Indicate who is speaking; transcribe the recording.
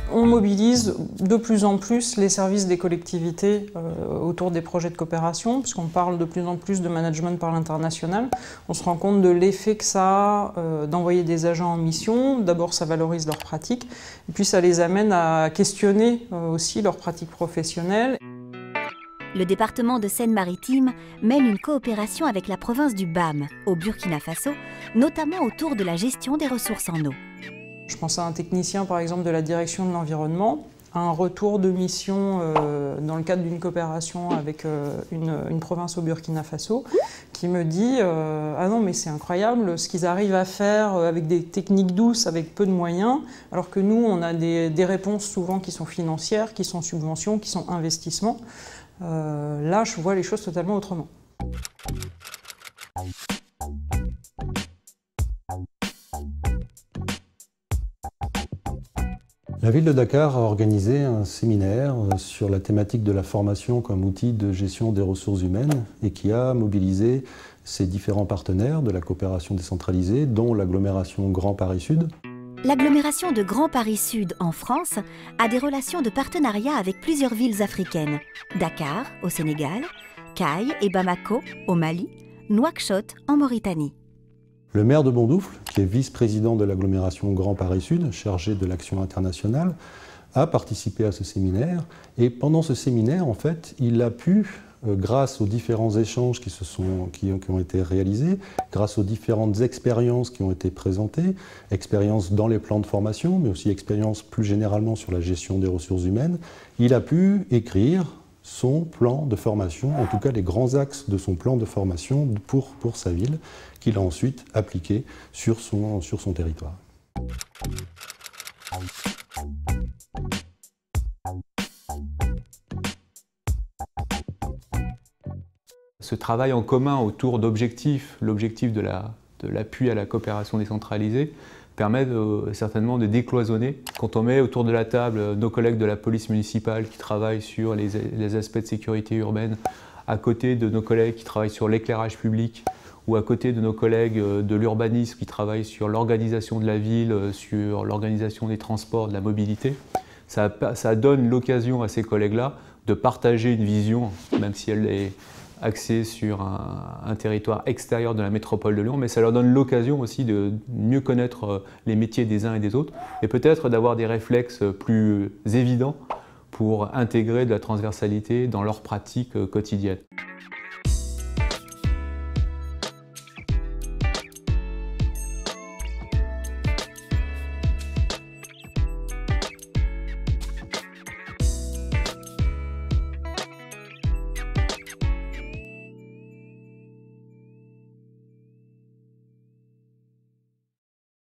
Speaker 1: On mobilise de plus en plus les services des collectivités autour des projets de coopération, puisqu'on parle de plus en plus de management par l'international. On se rend compte de l'effet que ça a d'envoyer des agents en mission. D'abord, ça valorise leurs pratiques, et puis ça les amène à questionner aussi leurs pratiques professionnelles.
Speaker 2: Le département de Seine-Maritime mène une coopération avec la province du BAM, au Burkina Faso, notamment autour de la gestion des ressources en eau.
Speaker 1: Je pense à un technicien, par exemple, de la direction de l'environnement, à un retour de mission dans le cadre d'une coopération avec une province au Burkina Faso, qui me dit ah non, mais c'est incroyable ce qu'ils arrivent à faire avec des techniques douces, avec peu de moyens, alors que nous, on a des réponses souvent qui sont financières, qui sont subventions, qui sont investissements. Là, je vois les choses totalement autrement.
Speaker 3: La ville de Dakar a organisé un séminaire sur la thématique de la formation comme outil de gestion des ressources humaines et qui a mobilisé ses différents partenaires de la coopération décentralisée, dont l'agglomération Grand Paris Sud.
Speaker 2: L'agglomération de Grand Paris Sud en France a des relations de partenariat avec plusieurs villes africaines. Dakar au Sénégal, Caille et Bamako au Mali, Nouakchott en Mauritanie.
Speaker 3: Le maire de Bondoufle, qui est vice-président de l'agglomération Grand Paris Sud, chargé de l'action internationale, a participé à ce séminaire. Et pendant ce séminaire, en fait, il a pu, grâce aux différents échanges qui ont été réalisés, grâce aux différentes expériences qui ont été présentées, expériences dans les plans de formation, mais aussi expériences plus généralement sur la gestion des ressources humaines, il a pu écrire son plan de formation, en tout cas les grands axes de son plan de formation pour sa ville, qu'il a ensuite appliqué sur son territoire.
Speaker 4: Ce travail en commun autour d'objectifs, l'objectif de l'appui à la coopération décentralisée, permet certainement de décloisonner. Quand on met autour de la table nos collègues de la police municipale qui travaillent sur les aspects de sécurité urbaine, à côté de nos collègues qui travaillent sur l'éclairage public, ou à côté de nos collègues de l'urbanisme qui travaillent sur l'organisation de la ville, sur l'organisation des transports, de la mobilité, ça donne l'occasion à ces collègues-là de partager une vision, même si elle est axée sur un territoire extérieur de la métropole de Lyon, mais ça leur donne l'occasion aussi de mieux connaître les métiers des uns et des autres, et peut-être d'avoir des réflexes plus évidents pour intégrer de la transversalité dans leurs pratiques quotidiennes.